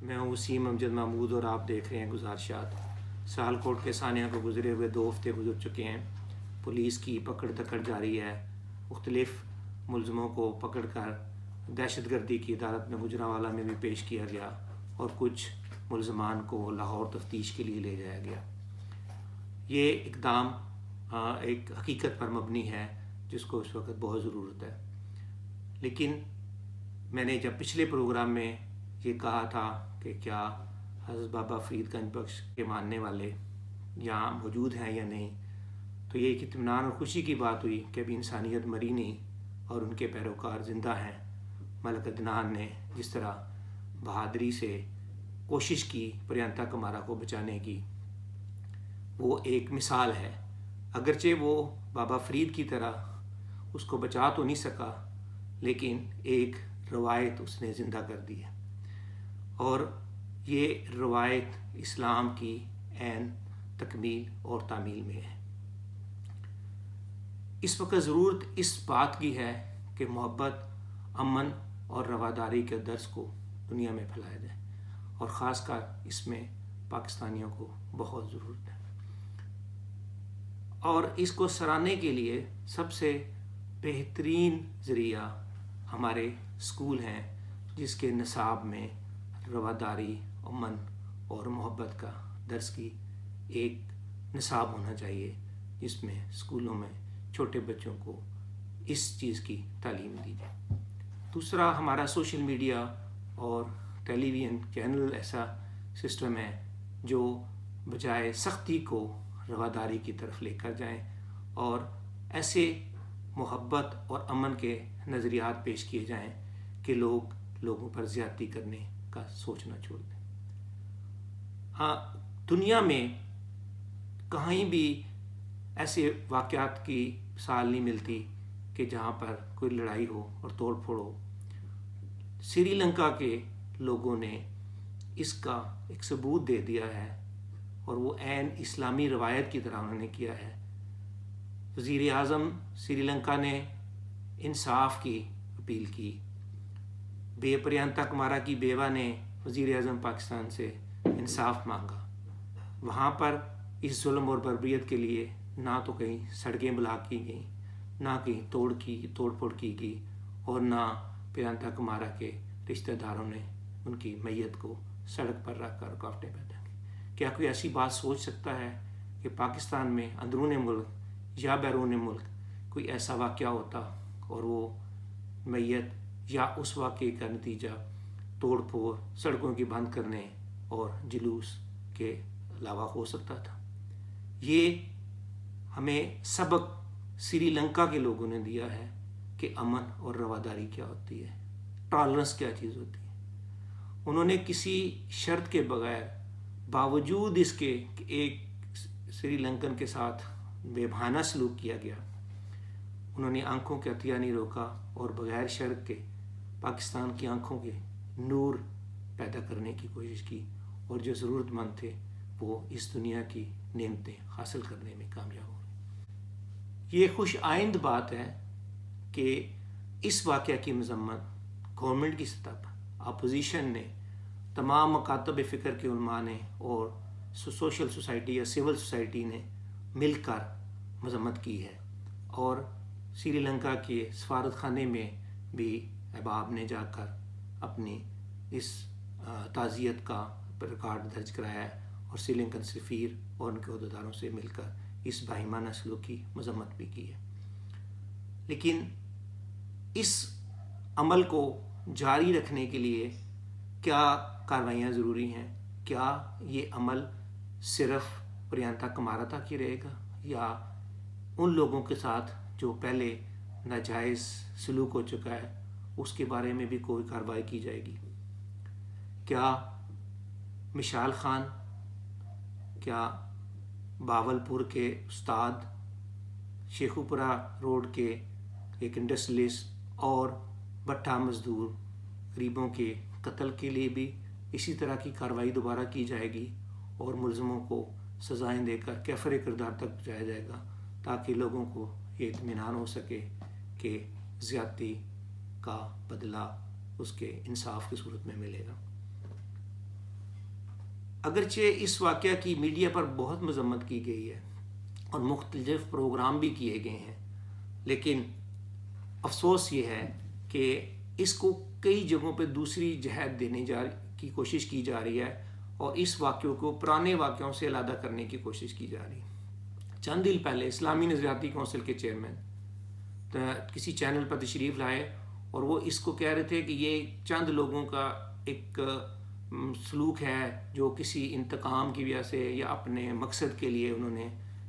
میں ہوں وسیم امجد محمود اور آپ دیکھ رہے ہیں گزارشات۔ سیالکوٹ کے سانحہ کو گزرے ہوئے 2 ہفتے گزر چکے ہیں۔ پولیس کی پکڑ دکڑ جاری ہے۔ مختلف ملزموں کو پکڑ کر دہشت گردی کی عدالت میں گجرانوالہ میں بھی پیش کیا گیا اور کچھ ملزمان کو لاہور تفتیش کے لیے لے جایا گیا۔ یہ اقدام ایک حقیقت پر مبنی ہے جس کو اس وقت بہت ضرورت ہے، لیکن میں نے جب پچھلے پروگرام میں یہ کہا تھا کہ کیا حضرت بابا فرید گنج بخش کے ماننے والے یہاں موجود ہیں یا نہیں، تو یہ ایک اطمینان اور خوشی کی بات ہوئی کہ ابھی انسانیت مری نہیں اور ان کے پیروکار زندہ ہیں۔ ملک عدنان نے جس طرح بہادری سے کوشش کی پریانتا کمارا کو بچانے کی، وہ ایک مثال ہے۔ اگرچہ وہ بابا فرید کی طرح اس کو بچا تو نہیں سکا، لیکن ایک روایت اس نے زندہ کر دی ہے، اور یہ روایت اسلام کی عین تکمیل اور تعمیل میں ہے۔ اس وقت ضرورت اس بات کی ہے کہ محبت، امن اور رواداری کے درس کو دنیا میں پھیلایا جائے، اور خاص کر اس میں پاکستانیوں کو بہت ضرورت ہے۔ اور اس کو سراہنے کے لیے سب سے بہترین ذریعہ ہمارے اسکول ہیں، جس کے نصاب میں رواداری، امن اور محبت کا درس کی ایک نصاب ہونا چاہیے، جس میں اسکولوں میں چھوٹے بچوں کو اس چیز کی تعلیم دی جائے۔ دوسرا، ہمارا سوشل میڈیا اور ٹیلی ویژن چینل ایسا سسٹم ہے جو بجائے سختی کو رواداری کی طرف لے کر جائیں اور ایسے محبت اور امن کے نظریات پیش کیے جائیں کہ لوگوں پر زیادتی کرنے کا سوچنا چھوڑ دیں۔ ہاں، دنیا میں کہیں بھی ایسے واقعات کی مثال نہیں ملتی کہ جہاں پر کوئی لڑائی ہو اور توڑ پھوڑ ہو۔ سری لنکا کے لوگوں نے اس کا ایک ثبوت دے دیا ہے، اور وہ عین اسلامی روایت کی طرح انہوں نے کیا ہے۔ وزیر اعظم سری لنکا نے انصاف کی اپیل کی، پریانتا کمارا کی بیوہ نے وزیر اعظم پاکستان سے انصاف مانگا۔ وہاں پر اس ظلم اور بربریت کے لیے نہ تو کہیں سڑکیں بلاک کی گئیں، نہ کہیں توڑ پھوڑ کی گئی، اور نہ پریانتا کمارا کے رشتہ داروں نے ان کی میت کو سڑک پر رکھ کر رکاوٹیں پیدا کی۔ کیا کوئی ایسی بات سوچ سکتا ہے کہ پاکستان میں اندرون ملک یا بیرون ملک کوئی ایسا واقعہ ہوتا اور وہ میت یا اس واقعے کا نتیجہ توڑ پھوڑ، سڑکوں کی بند کرنے اور جلوس کے علاوہ ہو سکتا تھا؟ یہ ہمیں سبق سری لنکا کے لوگوں نے دیا ہے کہ امن اور رواداری کیا ہوتی ہے، ٹالرنس کیا چیز ہوتی ہے۔ انہوں نے کسی شرط کے بغیر، باوجود اس کے کہ ایک سری لنکن کے ساتھ بے بہانہ سلوک کیا گیا، انہوں نے آنکھوں کے عطیہ نہیں روکا اور بغیر شرط کے پاکستان کی آنکھوں کے نور پیدا کرنے کی کوشش کی، اور جو ضرورت مند تھے وہ اس دنیا کی نعمتیں حاصل کرنے میں کامیاب ہوئے۔ یہ خوش آئند بات ہے کہ اس واقعہ کی مذمت گورنمنٹ کی سطح پر اپوزیشن نے، تمام مکاتب فکر کے علماء نے اور سوشل سوسائٹی یا سول سوسائٹی نے مل کر مذمت کی ہے، اور سری لنکا کے سفارت خانے میں بھی احباب نے جا کر اپنی اس تعزیت کا ریکارڈ درج کرایا ہے، اور سری لنکن سفیر اور ان کے عہدیداروں سے مل کر اس باہمانہ سلوک کی مذمت بھی کی ہے۔ لیکن اس عمل کو جاری رکھنے کے لیے کیا کاروائیاں ضروری ہیں؟ کیا یہ عمل صرف پریانتا کمارا تک ہی رہے گا، یا ان لوگوں کے ساتھ جو پہلے ناجائز سلوک ہو چکا ہے اس کے بارے میں بھی کوئی کارروائی کی جائے گی؟ کیا مشال خان، کیا باولپور کے استاد، شیخوپورہ روڈ کے ایک انڈسٹریلسٹ اور بٹھا مزدور غریبوں کے قتل کے لیے بھی اسی طرح کی کارروائی دوبارہ کی جائے گی اور ملزموں کو سزائیں دے کر کیفر کردار تک پہنچایا جائے گا، تاکہ لوگوں کو یہ اطمینان ہو سکے کہ زیادتی کا بدلہ اس کے انصاف کی صورت میں ملے گا؟ اگرچہ اس واقعہ کی میڈیا پر بہت مذمت کی گئی ہے اور مختلف پروگرام بھی کیے گئے ہیں، لیکن افسوس یہ ہے کہ اس کو کئی جگہوں پہ دوسری جہت دینے کی کوشش کی جا رہی ہے اور اس واقعوں کو پرانے واقعوں سے علیحدہ کرنے کی کوشش کی جا رہی ہے۔ چند دن پہلے اسلامی نظریاتی کونسل کے چیئرمین کسی چینل پر تشریف لائے اور وہ اس کو کہہ رہے تھے کہ یہ چند لوگوں کا ایک سلوک ہے جو کسی انتقام کی وجہ سے یا اپنے مقصد کے لیے انہوں نے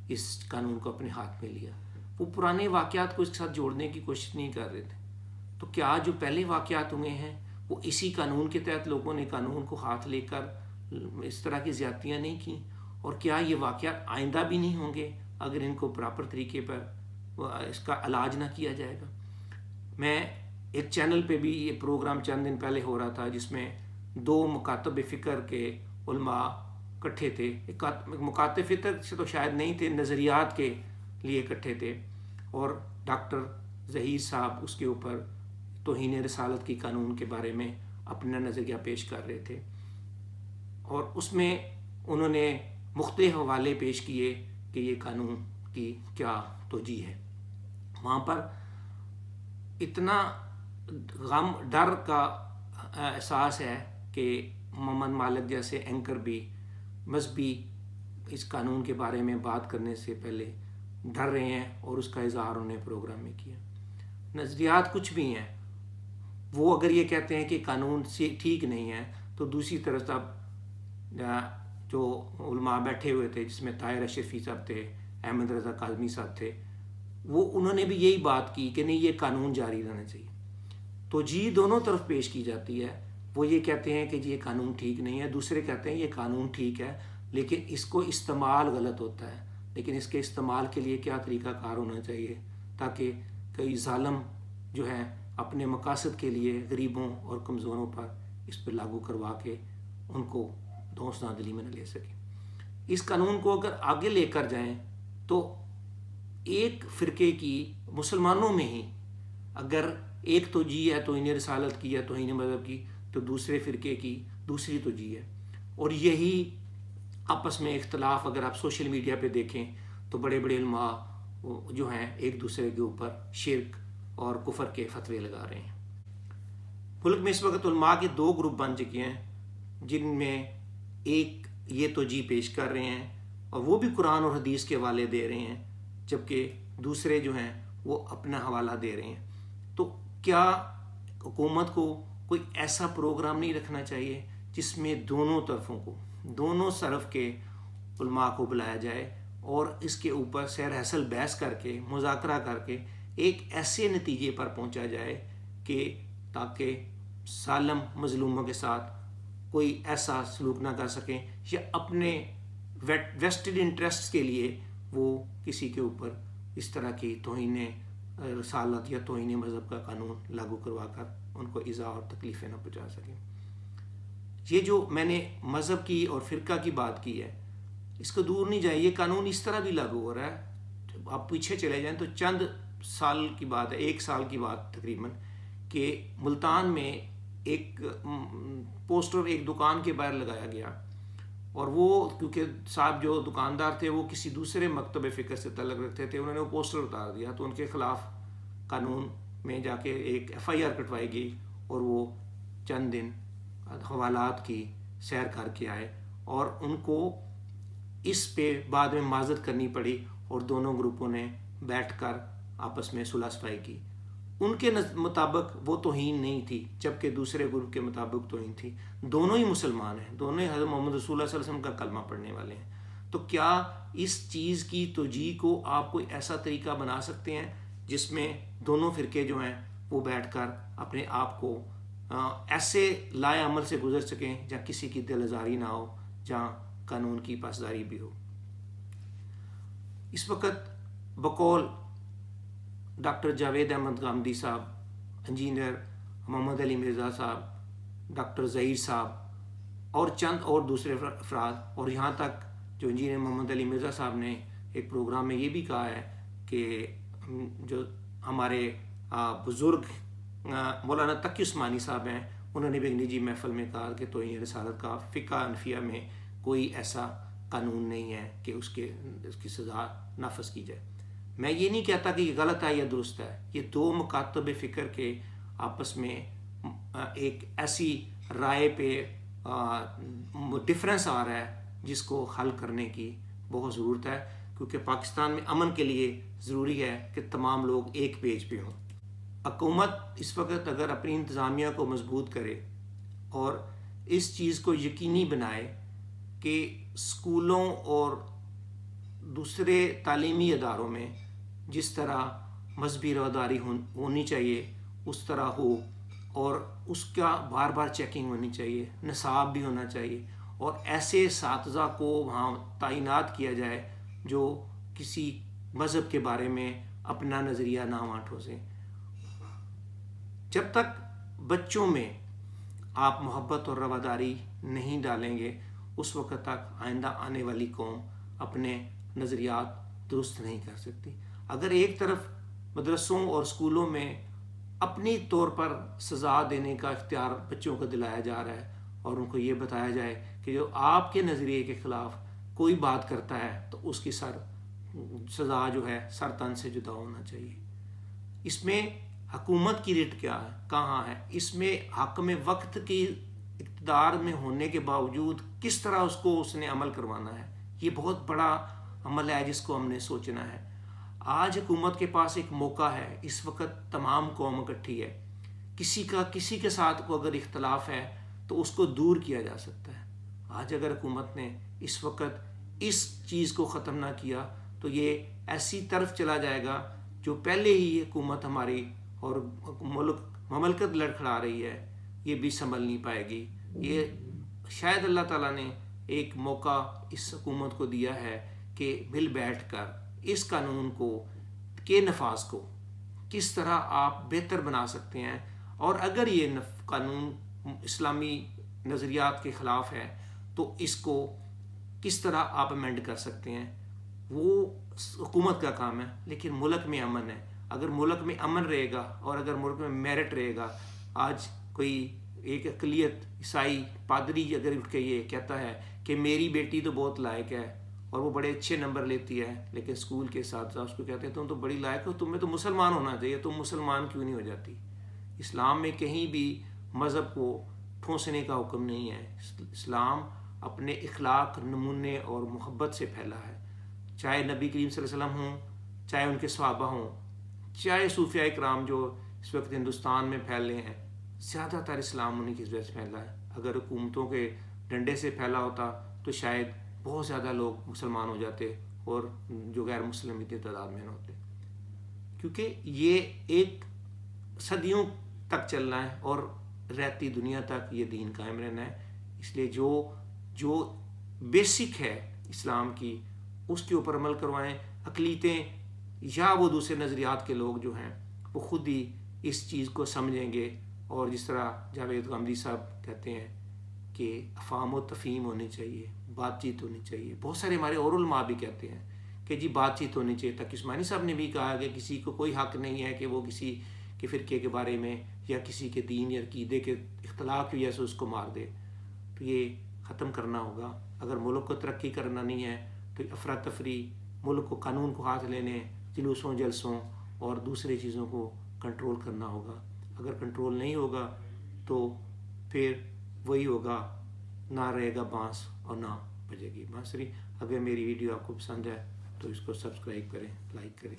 اس قانون کو اپنے ہاتھ میں لیا۔ وہ پرانے واقعات کو اس کے ساتھ جوڑنے کی کوشش نہیں کر رہے تھے۔ تو کیا جو پہلے واقعات ہوئے ہیں وہ اسی قانون کے تحت لوگوں نے قانون کو ہاتھ لے کر اس طرح کی زیادتیاں نہیں کی، اور کیا یہ واقعات آئندہ بھی نہیں ہوں گے اگر ان کو پراپر طریقے پر اس کا علاج نہ کیا جائے گا؟ میں ایک چینل پہ بھی یہ پروگرام چند دن پہلے ہو رہا تھا جس میں 2 مکاتب فکر کے علماء اکٹھے تھے۔ مکاتب فکر سے تو شاید نہیں تھے، نظریات کے لیے اکٹھے تھے، اور ڈاکٹر ظہیر صاحب اس کے اوپر توہین رسالت کی قانون کے بارے میں اپنا نظریہ پیش کر رہے تھے، اور اس میں انہوں نے مختلف حوالے پیش کیے کہ یہ قانون کی کیا توجیہ ہے۔ وہاں پر اتنا غم ڈر کا احساس ہے کہ محمد مالک جیسے اینکر بھی مذہبی اس قانون کے بارے میں بات کرنے سے پہلے ڈر رہے ہیں، اور اس کا اظہار انہوں نے پروگرام میں کیا۔ نظریات کچھ بھی ہیں، وہ اگر یہ کہتے ہیں کہ قانون سے ٹھیک نہیں ہے تو دوسری طرف اب جو علماء بیٹھے ہوئے تھے جس میں طاہر اشرفی صاحب تھے، احمد رضا کاظمی صاحب تھے، انہوں نے بھی یہی بات کی کہ نہیں یہ قانون جاری رہنا چاہیے۔ تو جی دونوں طرف پیش کی جاتی ہے، وہ یہ کہتے ہیں کہ جی یہ قانون ٹھیک نہیں ہے، دوسرے کہتے ہیں یہ قانون ٹھیک ہے لیکن اس کو استعمال غلط ہوتا ہے۔ لیکن اس کے استعمال کے لیے کیا طریقہ کار ہونا چاہیے تاکہ کوئی ظالم جو ہے اپنے مقاصد کے لیے غریبوں اور کمزوروں پر اس پہ لاگو کروا کے ان کو دوست نادلی میں نہ لے سکے۔ اس قانون کو اگر آگے لے کر جائیں تو ایک فرقے کی مسلمانوں میں ہی اگر ایک توجیہ ہے توہین رسالت کی یا توہین مذہب کی، تو دوسرے فرقے کی دوسری توجیہ ہے، اور یہی آپس میں اختلاف اگر آپ سوشل میڈیا پہ دیکھیں تو بڑے بڑے علماء جو ہیں ایک دوسرے کے اوپر شرک اور کفر کے فتوے لگا رہے ہیں۔ ملک میں اس وقت علماء کے 2 گروپ بن چکے ہیں، جن میں ایک یہ توجیہ پیش کر رہے ہیں اور وہ بھی قرآن اور حدیث کے حوالے دے رہے ہیں، جبکہ دوسرے جو ہیں وہ اپنا حوالہ دے رہے ہیں۔ تو کیا حکومت کو کوئی ایسا پروگرام نہیں رکھنا چاہیے جس میں دونوں طرفوں کو، دونوں صرف کے علماء کو بلایا جائے اور اس کے اوپر سیر حاصل بحث کر کے مذاکرہ کر کے ایک ایسے نتیجے پر پہنچا جائے کہ تاکہ ظالم مظلوموں کے ساتھ کوئی ایسا سلوک نہ کر سکیں یا اپنے ویسٹڈ انٹرسٹ کے لیے وہ کسی کے اوپر اس طرح کی توہین رسالت یا توہین مذہب کا قانون لاگو کروا کر ان کو ایذا اور تکلیفیں نہ پہنچا سکیں۔ یہ جو میں نے مذہب کی اور فرقہ کی بات کی ہے، اس کو دور نہیں جائے، یہ قانون اس طرح بھی لاگو ہو رہا ہے۔ آپ پیچھے چلے جائیں تو چند سال کی بات ہے، 1 سال کی بات تقریباً، کہ ملتان میں ایک پوسٹر ایک دکان کے باہر لگایا گیا، اور وہ کیونکہ صاحب جو دکاندار تھے وہ کسی دوسرے مکتب فکر سے تعلق رکھتے تھے، انہوں نے وہ پوسٹر اتار دیا، تو ان کے خلاف قانون میں جا کے ایک FIR کٹوائی گئی، اور وہ چند دن حوالات کی سیر کر کے آئے، اور ان کو اس پہ بعد میں معذرت کرنی پڑی، اور دونوں گروپوں نے بیٹھ کر آپس میں صلح صفائی کی۔ ان کے مطابق وہ توہین نہیں تھی، جبکہ دوسرے گروپ کے مطابق توہین تھی۔ دونوں ہی مسلمان ہیں، دونوں ہی حضرت محمد رسول اللہ صلی اللہ علیہ وسلم کا کلمہ پڑھنے والے ہیں۔ تو کیا اس چیز کی توجیہ کو آپ کوئی ایسا طریقہ بنا سکتے ہیں جس میں دونوں فرقے جو ہیں وہ بیٹھ کر اپنے آپ کو ایسے لائے عمل سے گزر سکیں جہاں کسی کی دل آزاری نہ ہو، جہاں قانون کی پاسداری بھی ہو؟ اس وقت بقول ڈاکٹر جاوید احمد غامدی صاحب، انجینئر محمد علی مرزا صاحب، ڈاکٹر ظہیر صاحب اور چند اور دوسرے افراد، اور یہاں تک جو انجینئر محمد علی مرزا صاحب نے ایک پروگرام میں یہ بھی کہا ہے کہ جو ہمارے بزرگ مولانا تقی عثمانی صاحب ہیں، انہوں نے بھی ایک نجی محفل میں کہا کہ توہین رسالت کا فقہ انفیہ میں کوئی ایسا قانون نہیں ہے کہ اس کی سزا نافذ کی جائے۔ میں یہ نہیں کہتا کہ یہ غلط ہے یا درست ہے، یہ دو مکاتب فکر کے آپس میں ایک ایسی رائے پہ ڈفرینس آ رہا ہے جس کو حل کرنے کی بہت ضرورت ہے، کیونکہ پاکستان میں امن کے لیے ضروری ہے کہ تمام لوگ ایک پیج پہ ہوں۔ حکومت اس وقت اگر اپنی انتظامیہ کو مضبوط کرے اور اس چیز کو یقینی بنائے کہ اسکولوں اور دوسرے تعلیمی اداروں میں جس طرح مذہبی رواداری ہونی چاہیے اس طرح ہو، اور اس کا بار بار چیکنگ ہونی چاہیے، نصاب بھی ہونا چاہیے، اور ایسے اساتذہ کو وہاں تعینات کیا جائے جو کسی مذہب کے بارے میں اپنا نظریہ نہ وہاں ٹھوسیں۔ جب تک بچوں میں آپ محبت اور رواداری نہیں ڈالیں گے اس وقت تک آئندہ آنے والی قوم اپنے نظریات درست نہیں کر سکتی۔ اگر ایک طرف مدرسوں اور اسکولوں میں اپنی طور پر سزا دینے کا اختیار بچوں کو دلایا جا رہا ہے اور ان کو یہ بتایا جائے کہ جو آپ کے نظریے کے خلاف کوئی بات کرتا ہے تو اس کی سزا جو ہے سر تن سے جدا ہونا چاہیے، اس میں حکومت کی ریٹ کیا ہے، کہاں ہے؟ اس میں حاکم وقت کی اقتدار میں ہونے کے باوجود کس طرح اس نے عمل کروانا ہے، یہ بہت بڑا عمل ہے جس کو ہم نے سوچنا ہے۔ آج حکومت کے پاس ایک موقع ہے، اس وقت تمام قوم اکٹھی ہے، کسی کے ساتھ کو اگر اختلاف ہے تو اس کو دور کیا جا سکتا ہے۔ آج اگر حکومت نے اس وقت اس چیز کو ختم نہ کیا تو یہ ایسی طرف چلا جائے گا جو پہلے ہی حکومت ہماری اور مملکت لڑکھڑا رہی ہے، یہ بھی سنبھل نہیں پائے گی۔ یہ شاید اللہ تعالیٰ نے ایک موقع اس حکومت کو دیا ہے کہ مل بیٹھ کر اس قانون کے نفاذ کو کس طرح آپ بہتر بنا سکتے ہیں، اور اگر یہ قانون اسلامی نظریات کے خلاف ہے تو اس کو کس طرح آپ امینڈ کر سکتے ہیں، وہ حکومت کا کام ہے۔ لیکن ملک میں امن ہے، اگر ملک میں امن رہے گا اور اگر ملک میں میرٹ رہے گا، آج کوئی ایک اقلیت عیسائی پادری اگر اٹھ کے یہ کہتا ہے کہ میری بیٹی تو بہت لائق ہے اور وہ بڑے اچھے نمبر لیتی ہے، لیکن اسکول کے ساتھ اس کو کہتے ہیں تم تو بڑی لائق ہو، تمہیں تو مسلمان ہونا چاہیے، تم مسلمان کیوں نہیں ہو جاتی؟ اسلام میں کہیں بھی مذہب کو ٹھونسنے کا حکم نہیں ہے۔ اسلام اپنے اخلاق، نمونے اور محبت سے پھیلا ہے، چاہے نبی کریم صلی اللہ علیہ وسلم ہوں، چاہے ان کے صحابہ ہوں، چاہے صوفیاء کرام جو اس وقت ہندوستان میں پھیل رہے ہیں، زیادہ تر اسلام انہیں کی وجہ سے پھیلا ہے۔ اگر حکومتوں کے ڈنڈے سے پھیلا ہوتا تو شاید بہت زیادہ لوگ مسلمان ہو جاتے اور جو غیر مسلم اتنی تعداد میں نہ ہوتے، کیونکہ یہ ایک صدیوں تک چلنا ہے اور رہتی دنیا تک یہ دین قائم رہنا ہے۔ اس لیے جو بیسک ہے اسلام کی اس کے اوپر عمل کروائیں۔ اقلیتیں یا وہ دوسرے نظریات کے لوگ جو ہیں وہ خود ہی اس چیز کو سمجھیں گے، اور جس طرح جاوید غامدی صاحب کہتے ہیں کہ افہام و تفہیم ہونی چاہیے، بات چیت ہونی چاہیے۔ بہت سارے ہمارے اور علماء بھی کہتے ہیں کہ جی بات چیت ہونی چاہیے۔ تقی عثمانی صاحب نے بھی کہا کہ کسی کو کوئی حق نہیں ہے کہ وہ کسی کے فرقے کے بارے میں یا کسی کے دین یا عقیدے کے اختلاف کی وجہ سے اس کو مار دے۔ تو یہ ختم کرنا ہوگا۔ اگر ملک کو ترقی کرنا نہیں ہے تو افراتفری، ملک کو قانون کو ہاتھ لینے، جلوسوں جلسوں اور دوسرے چیزوں کو کنٹرول کرنا ہوگا۔ اگر کنٹرول نہیں ہوگا تو پھر وہی ہوگا، نہ رہے گا بانس اور نہ بجے گی بانسری۔ اگر میری ویڈیو آپ کو پسند ہے تو اس کو سبسکرائب کریں، لائک کریں۔